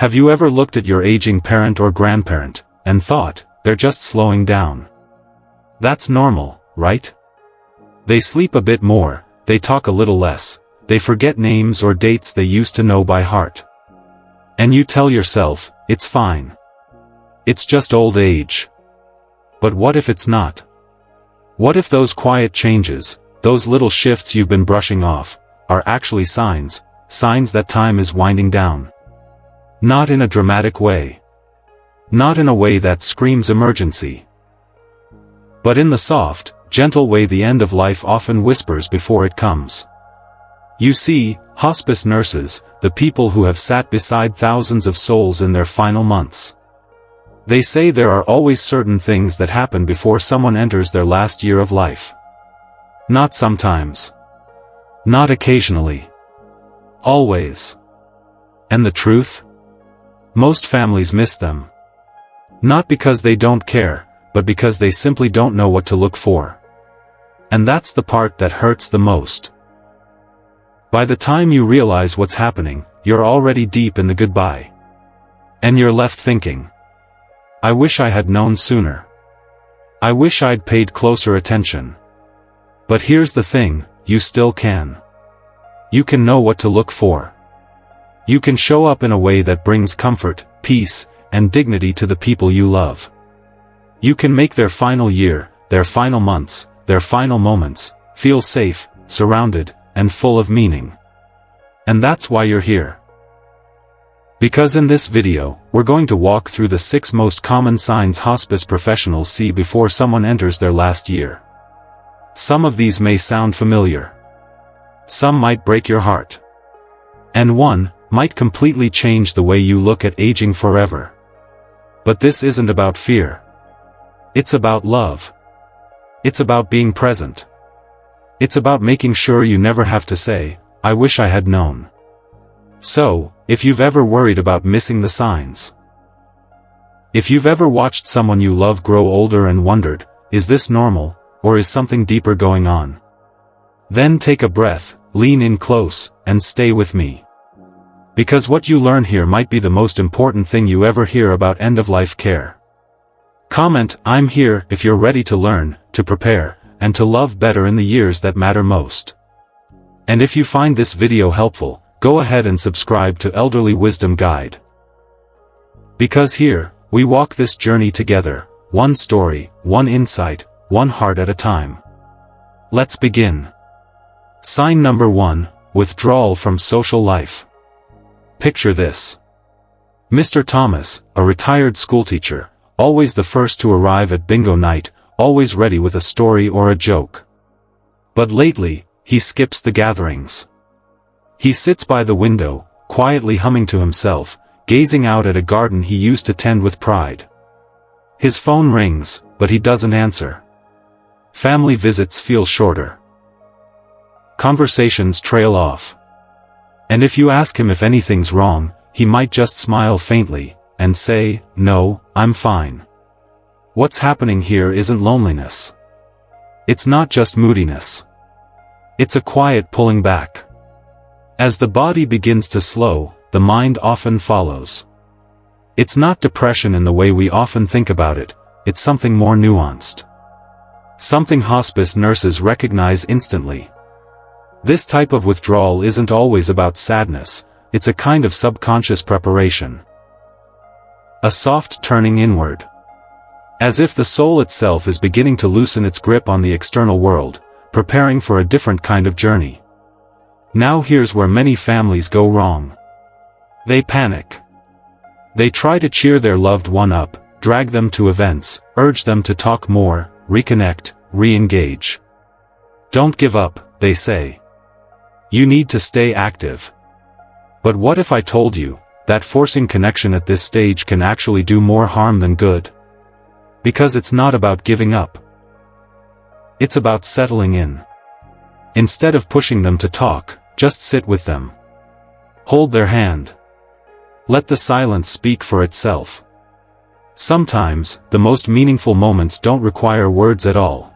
Have you ever looked at your aging parent or grandparent, and thought, they're just slowing down? That's normal, right? They sleep a bit more, they talk a little less, they forget names or dates they used to know by heart. And you tell yourself, it's fine. It's just old age. But what if it's not? What if those quiet changes, those little shifts you've been brushing off, are actually signs that time is winding down? Not in a dramatic way. Not in a way that screams emergency. But in the soft, gentle way the end of life often whispers before it comes. You see, hospice nurses, the people who have sat beside thousands of souls in their final months. They say there are always certain things that happen before someone enters their last year of life. Not sometimes. Not occasionally. Always. And the truth? Most families miss them. Not because they don't care, but because they simply don't know what to look for. And that's the part that hurts the most. By the time you realize what's happening, you're already deep in the goodbye. And you're left thinking, I wish I had known sooner. I wish I'd paid closer attention. But here's the thing, you still can. You can know what to look for. You can show up in a way that brings comfort, peace, and dignity to the people you love. You can make their final year, their final months, their final moments, feel safe, surrounded, and full of meaning. And that's why you're here. Because in this video, we're going to walk through the 6 most common signs hospice professionals see before someone enters their last year. Some of these may sound familiar. Some might break your heart. And one might completely change the way you look at aging forever. But this isn't about fear. It's about love. It's about being present. It's about making sure you never have to say, I wish I had known. So, if you've ever worried about missing the signs, if you've ever watched someone you love grow older and wondered, is this normal, or is something deeper going on? Then take a breath, lean in close, and stay with me. Because what you learn here might be the most important thing you ever hear about end-of-life care. Comment, I'm here, if you're ready to learn, to prepare, and to love better in the years that matter most. And if you find this video helpful, go ahead and subscribe to Elderly Wisdom Guide. Because here, we walk this journey together, one story, one insight, one heart at a time. Let's begin. Sign number 1, withdrawal from social life. Picture this. Mr. Thomas, a retired schoolteacher, always the first to arrive at bingo night, always ready with a story or a joke. But lately, he skips the gatherings. He sits by the window, quietly humming to himself, gazing out at a garden he used to tend with pride. His phone rings, but he doesn't answer. Family visits feel shorter. Conversations trail off. And if you ask him if anything's wrong, he might just smile faintly, and say, no, I'm fine. What's happening here isn't loneliness. It's not just moodiness. It's a quiet pulling back. As the body begins to slow, the mind often follows. It's not depression in the way we often think about it, it's something more nuanced. Something hospice nurses recognize instantly. This type of withdrawal isn't always about sadness, it's a kind of subconscious preparation. A soft turning inward. As if the soul itself is beginning to loosen its grip on the external world, preparing for a different kind of journey. Now here's where many families go wrong. They panic. They try to cheer their loved one up, drag them to events, urge them to talk more, reconnect, re-engage. Don't give up, they say. You need to stay active. But what if I told you that forcing connection at this stage can actually do more harm than good? Because it's not about giving up. It's about settling in. Instead of pushing them to talk, just sit with them. Hold their hand. Let the silence speak for itself. Sometimes, the most meaningful moments don't require words at all.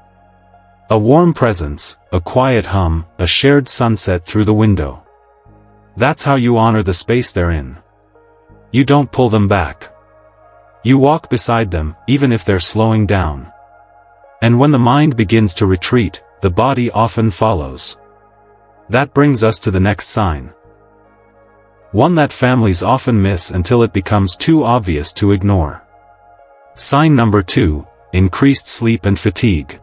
A warm presence, a quiet hum, a shared sunset through the window. That's how you honor the space they're in. You don't pull them back. You walk beside them, even if they're slowing down. And when the mind begins to retreat, the body often follows. That brings us to the next sign. One that families often miss until it becomes too obvious to ignore. Sign number 2, increased sleep and fatigue.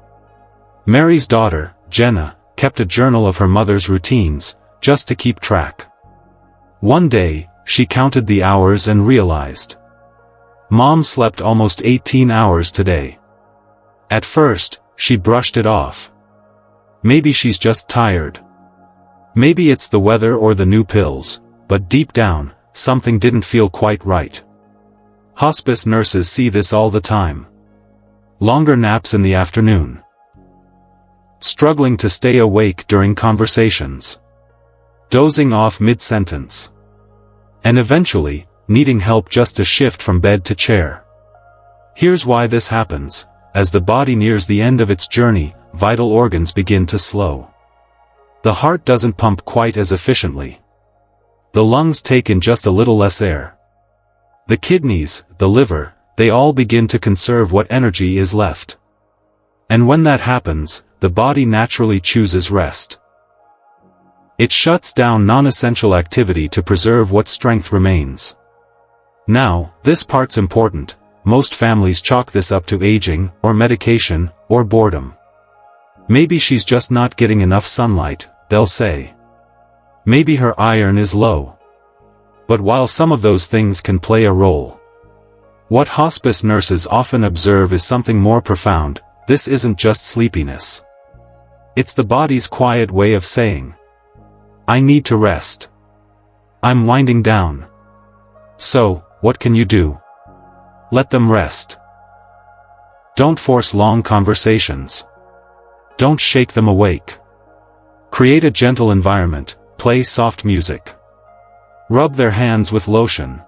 Mary's daughter, Jenna, kept a journal of her mother's routines, just to keep track. One day, she counted the hours and realized. Mom slept almost 18 hours today. At first, she brushed it off. Maybe she's just tired. Maybe it's the weather or the new pills, but deep down, something didn't feel quite right. Hospice nurses see this all the time. Longer naps in the afternoon. Struggling to stay awake during conversations. Dozing off mid-sentence. And eventually, needing help just to shift from bed to chair. Here's why this happens. As the body nears the end of its journey, vital organs begin to slow. The heart doesn't pump quite as efficiently. The lungs take in just a little less air. The kidneys, the liver, they all begin to conserve what energy is left. And when that happens, the body naturally chooses rest. It shuts down non-essential activity to preserve what strength remains. Now, this part's important. Most families chalk this up to aging, or medication, or boredom. Maybe she's just not getting enough sunlight, they'll say. Maybe her iron is low. But while some of those things can play a role, what hospice nurses often observe is something more profound. This isn't just sleepiness. It's the body's quiet way of saying, I need to rest. I'm winding down. So, what can you do? Let them rest. Don't force long conversations. Don't shake them awake. Create a gentle environment, play soft music. Rub their hands with lotion.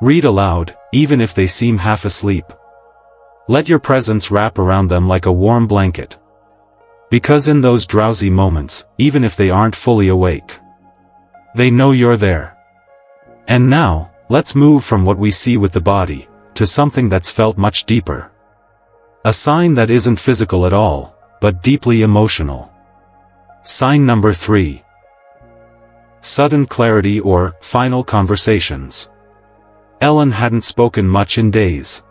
Read aloud, even if they seem half asleep. Let your presence wrap around them like a warm blanket. Because in those drowsy moments, even if they aren't fully awake, they know you're there. And now, let's move from what we see with the body, to something that's felt much deeper. A sign that isn't physical at all, but deeply emotional. Sign number 3. Sudden clarity or final conversations. Ellen hadn't spoken much in days.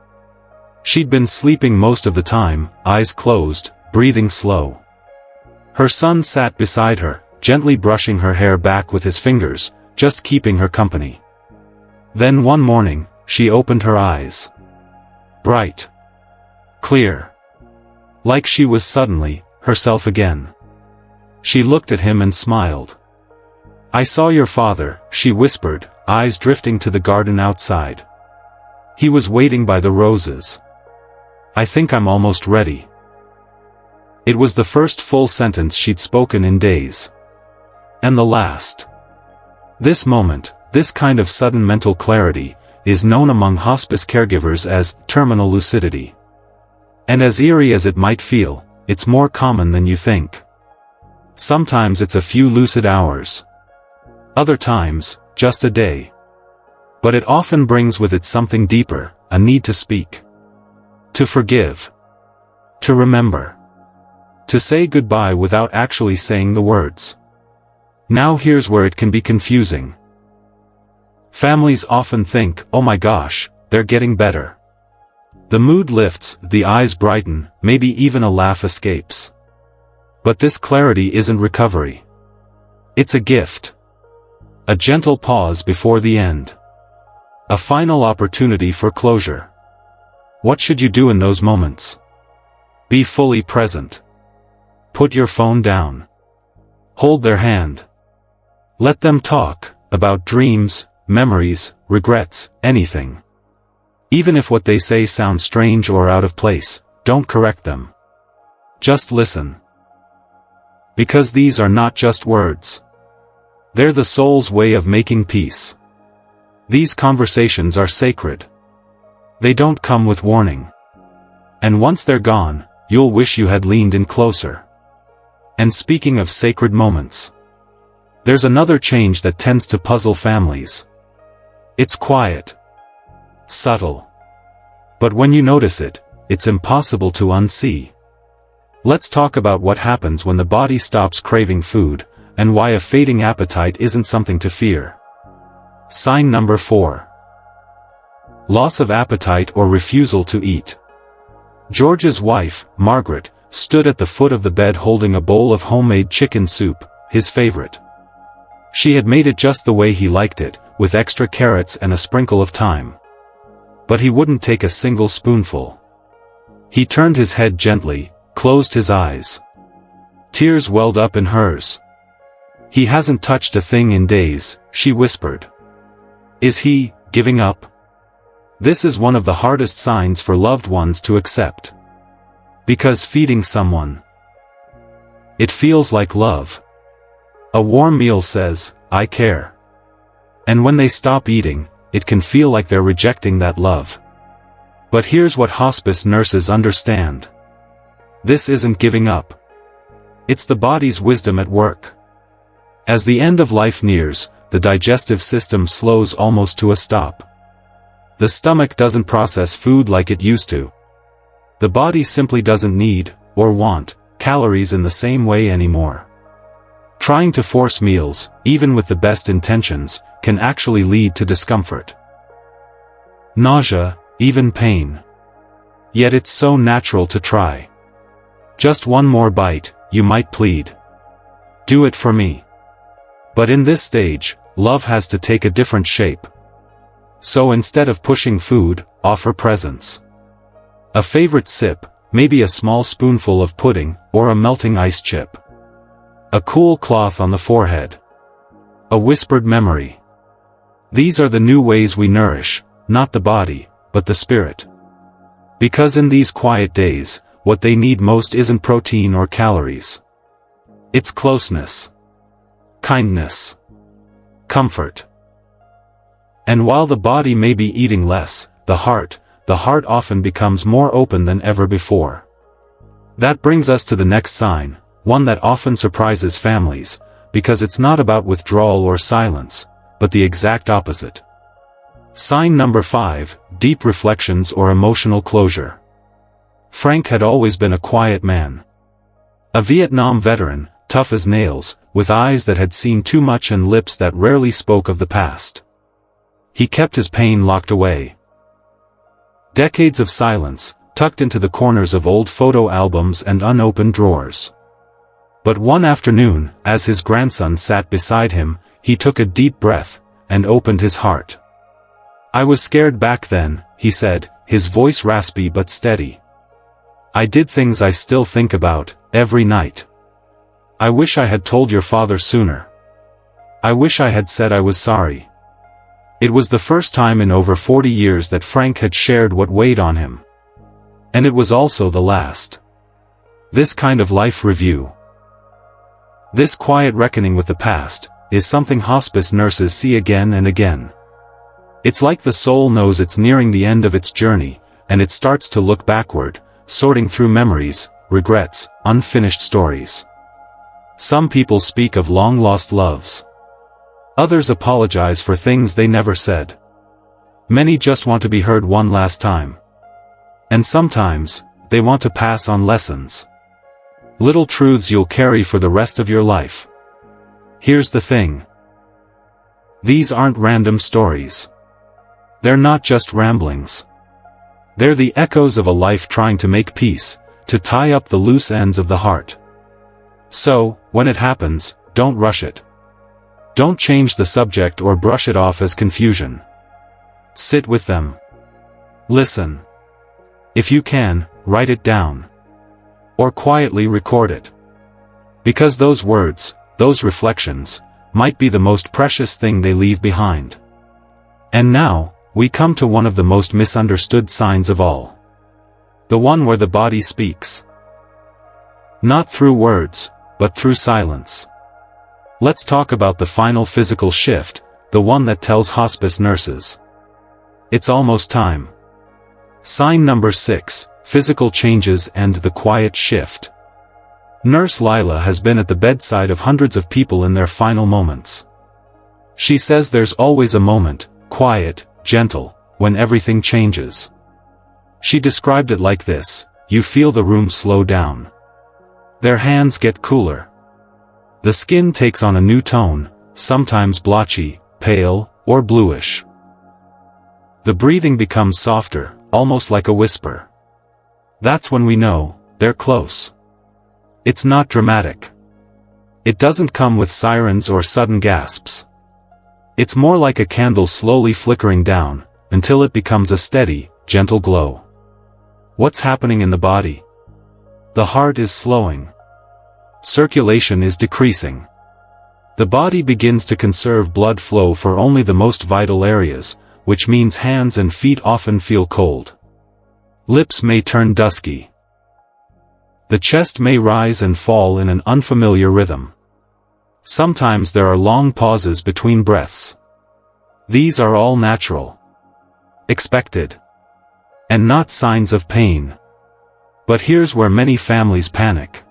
She'd been sleeping most of the time, eyes closed, breathing slow. Her son sat beside her, gently brushing her hair back with his fingers, just keeping her company. Then one morning, she opened her eyes. Bright. Clear. Like she was suddenly, herself again. She looked at him and smiled. I saw your father, she whispered, eyes drifting to the garden outside. He was waiting by the roses. I think I'm almost ready. It was the first full sentence she'd spoken in days. And the last. This moment, this kind of sudden mental clarity, is known among hospice caregivers as terminal lucidity. And as eerie as it might feel, it's more common than you think. Sometimes it's a few lucid hours. Other times, just a day. But it often brings with it something deeper, a need to speak. To forgive. To remember. To say goodbye without actually saying the words. Now here's where it can be confusing. Families often think, oh my gosh, they're getting better. The mood lifts, the eyes brighten, maybe even a laugh escapes. But this clarity isn't recovery. It's a gift. A gentle pause before the end. A final opportunity for closure. What should you do in those moments? Be fully present. Put your phone down. Hold their hand. Let them talk, about dreams, memories, regrets, anything. Even if what they say sounds strange or out of place, don't correct them. Just listen. Because these are not just words. They're the soul's way of making peace. These conversations are sacred. They don't come with warning. And once they're gone, you'll wish you had leaned in closer. And speaking of sacred moments, there's another change that tends to puzzle families. It's quiet. Subtle. But when you notice it, it's impossible to unsee. Let's talk about what happens when the body stops craving food, and why a fading appetite isn't something to fear. Sign number 4. Loss of appetite or refusal to eat. George's wife, Margaret, stood at the foot of the bed holding a bowl of homemade chicken soup, his favorite. She had made it just the way he liked it, with extra carrots and a sprinkle of thyme. But he wouldn't take a single spoonful. He turned his head gently, closed his eyes. Tears welled up in hers. "He hasn't touched a thing in days," she whispered. "Is he giving up?" This is one of the hardest signs for loved ones to accept. Because feeding someone, it feels like love. A warm meal says, "I care." And when they stop eating, it can feel like they're rejecting that love. But here's what hospice nurses understand. This isn't giving up. It's the body's wisdom at work. As the end of life nears, the digestive system slows almost to a stop. The stomach doesn't process food like it used to. The body simply doesn't need, or want, calories in the same way anymore. Trying to force meals, even with the best intentions, can actually lead to discomfort. Nausea, even pain. Yet it's so natural to try. "Just one more bite," you might plead. "Do it for me." But in this stage, love has to take a different shape. So instead of pushing food, offer presence. A favorite sip, maybe a small spoonful of pudding, or a melting ice chip. A cool cloth on the forehead. A whispered memory. These are the new ways we nourish, not the body, but the spirit. Because in these quiet days, what they need most isn't protein or calories. It's closeness. Kindness. Comfort. And while the body may be eating less, the heart often becomes more open than ever before. That brings us to the next sign, one that often surprises families, because it's not about withdrawal or silence, but the exact opposite. Sign number 5, deep reflections or emotional closure. Frank had always been a quiet man. A Vietnam veteran, tough as nails, with eyes that had seen too much and lips that rarely spoke of the past. He kept his pain locked away. Decades of silence, tucked into the corners of old photo albums and unopened drawers. But one afternoon, as his grandson sat beside him, he took a deep breath, and opened his heart. "I was scared back then," he said, his voice raspy but steady. "I did things I still think about, every night. I wish I had told your father sooner. I wish I had said I was sorry." It was the first time in over 40 years that Frank had shared what weighed on him. And it was also the last. This kind of life review, this quiet reckoning with the past, is something hospice nurses see again and again. It's like the soul knows it's nearing the end of its journey, and it starts to look backward, sorting through memories, regrets, unfinished stories. Some people speak of long-lost loves. Others apologize for things they never said. Many just want to be heard one last time. And sometimes, they want to pass on lessons. Little truths you'll carry for the rest of your life. Here's the thing. These aren't random stories. They're not just ramblings. They're the echoes of a life trying to make peace, to tie up the loose ends of the heart. So, when it happens, don't rush it. Don't change the subject or brush it off as confusion. Sit with them. Listen. If you can, write it down. Or quietly record it. Because those words, those reflections, might be the most precious thing they leave behind. And now, we come to one of the most misunderstood signs of all. The one where the body speaks. Not through words, but through silence. Let's talk about the final physical shift, the one that tells hospice nurses, it's almost time. Sign number 6, physical changes and the quiet shift. Nurse Lila has been at the bedside of hundreds of people in their final moments. She says there's always a moment, quiet, gentle, when everything changes. She described it like this: you feel the room slow down. Their hands get cooler. The skin takes on a new tone, sometimes blotchy, pale, or bluish. The breathing becomes softer, almost like a whisper. That's when we know they're close. It's not dramatic. It doesn't come with sirens or sudden gasps. It's more like a candle slowly flickering down, until it becomes a steady, gentle glow. What's happening in the body? The heart is slowing. Circulation is decreasing. The body begins to conserve blood flow for only the most vital areas, which means hands and feet often feel cold. Lips may turn dusky. The chest may rise and fall in an unfamiliar rhythm. Sometimes there are long pauses between breaths. These are all natural, expected, and not signs of pain. But here's where many families panic.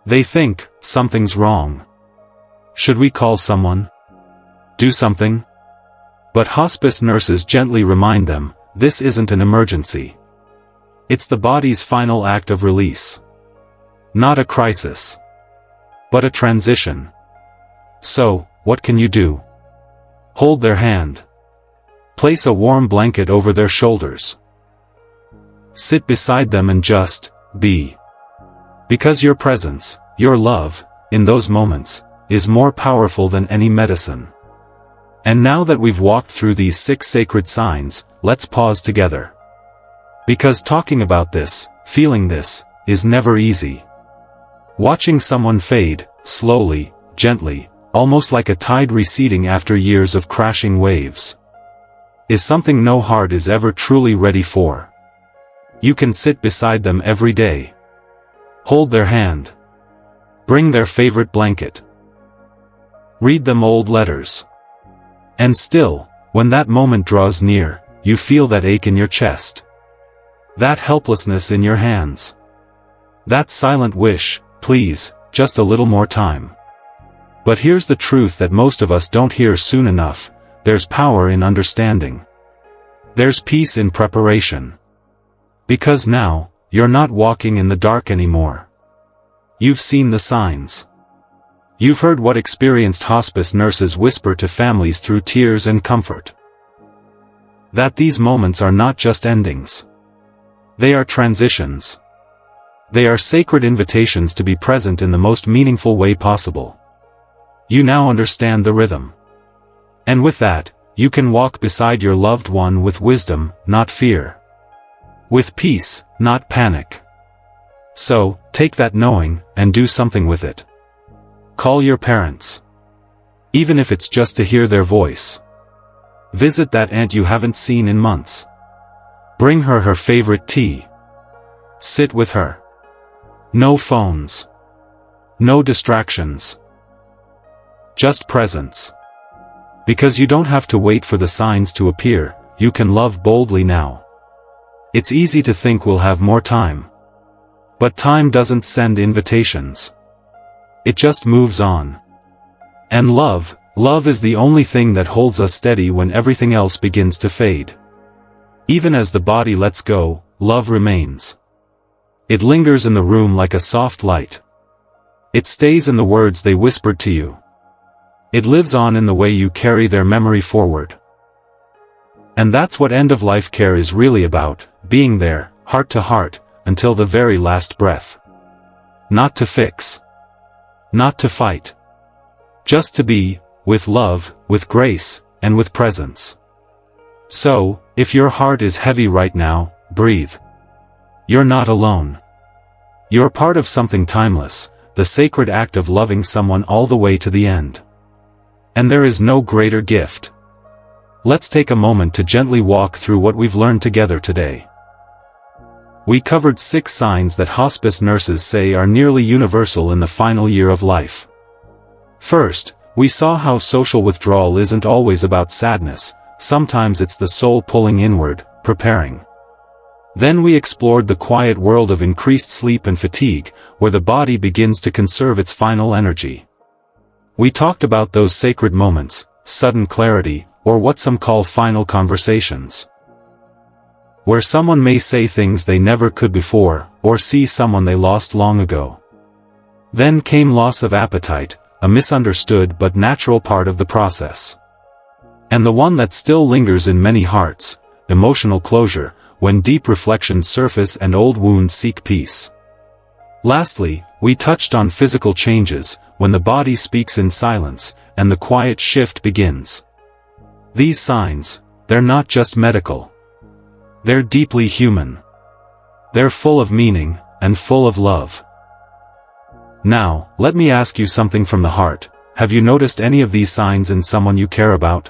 They think, something's wrong. Should we call someone? Do something? But hospice nurses gently remind them, this isn't an emergency. It's the body's final act of release. Not a crisis, but a transition. So, what can you do? Hold their hand. Place a warm blanket over their shoulders. Sit beside them and just be. Because your presence, your love, in those moments, is more powerful than any medicine. And now that we've walked through these 6 sacred signs, let's pause together. Because talking about this, feeling this, is never easy. Watching someone fade, slowly, gently, almost like a tide receding after years of crashing waves, is something no heart is ever truly ready for. You can sit beside them every day. Hold their hand. Bring their favorite blanket. Read them old letters. And still, when that moment draws near, you feel that ache in your chest. That helplessness in your hands. That silent wish, please, just a little more time. But here's the truth that most of us don't hear soon enough: there's power in understanding. There's peace in preparation. Because now, you're not walking in the dark anymore. You've seen the signs. You've heard what experienced hospice nurses whisper to families through tears and comfort. That these moments are not just endings. They are transitions. They are sacred invitations to be present in the most meaningful way possible. You now understand the rhythm. And with that, you can walk beside your loved one with wisdom, not fear. With peace, not panic. So, take that knowing, and do something with it. Call your parents. Even if it's just to hear their voice. Visit that aunt you haven't seen in months. Bring her her favorite tea. Sit with her. No phones. No distractions. Just presence. Because you don't have to wait for the signs to appear, you can love boldly now. It's easy to think we'll have more time. But time doesn't send invitations. It just moves on. And love is the only thing that holds us steady when everything else begins to fade. Even as the body lets go, love remains. It lingers in the room like a soft light. It stays in the words they whispered to you. It lives on in the way you carry their memory forward. And that's what end-of-life care is really about, being there, heart to heart, until the very last breath. Not to fix. Not to fight. Just to be, with love, with grace, and with presence. So, if your heart is heavy right now, breathe. You're not alone. You're part of something timeless, the sacred act of loving someone all the way to the end. And there is no greater gift. Let's take a moment to gently walk through what we've learned together today. We covered 6 signs that hospice nurses say are nearly universal in the final year of life. First, we saw how social withdrawal isn't always about sadness, sometimes it's the soul pulling inward, preparing. Then we explored the quiet world of increased sleep and fatigue, where the body begins to conserve its final energy. We talked about those sacred moments, sudden clarity, or what some call final conversations, where someone may say things they never could before, or see someone they lost long ago. Then came loss of appetite, a misunderstood but natural part of the process. And the one that still lingers in many hearts, emotional closure, when deep reflections surface and old wounds seek peace. Lastly, we touched on physical changes, when the body speaks in silence, and the quiet shift begins. These signs, they're not just medical. They're deeply human. They're full of meaning, and full of love. Now, let me ask you something from the heart. Have you noticed any of these signs in someone you care about?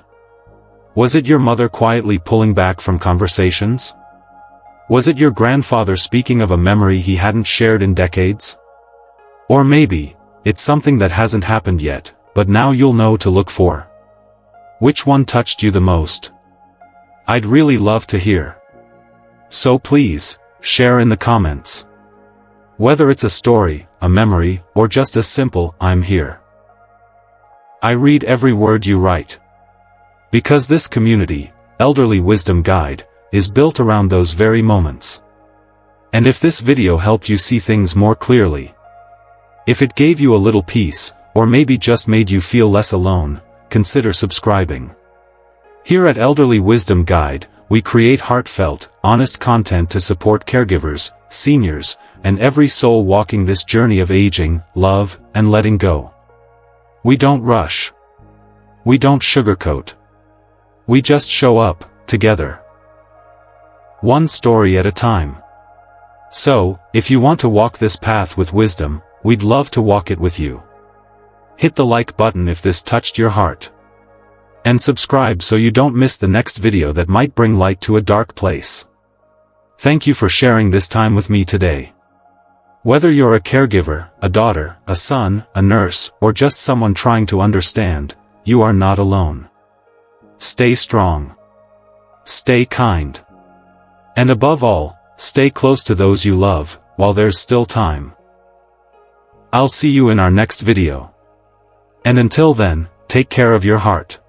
Was it your mother quietly pulling back from conversations? Was it your grandfather speaking of a memory he hadn't shared in decades? Or maybe, it's something that hasn't happened yet, but now you'll know to look for. Which one touched you the most? I'd really love to hear. So please, share in the comments. Whether it's a story, a memory, or just a simple, "I'm here." I read every word you write. Because this community, Elderly Wisdom Guide, is built around those very moments. And if this video helped you see things more clearly, if it gave you a little peace, or maybe just made you feel less alone, consider subscribing. Here at Elderly Wisdom Guide, we create heartfelt, honest content to support caregivers, seniors, and every soul walking this journey of aging, love, and letting go. We don't rush. We don't sugarcoat. We just show up, together. One story at a time. So, if you want to walk this path with wisdom, we'd love to walk it with you. Hit the like button if this touched your heart. And subscribe so you don't miss the next video that might bring light to a dark place. Thank you for sharing this time with me today. Whether you're a caregiver, a daughter, a son, a nurse, or just someone trying to understand, you are not alone. Stay strong. Stay kind. And above all, stay close to those you love, while there's still time. I'll see you in our next video. And until then, take care of your heart.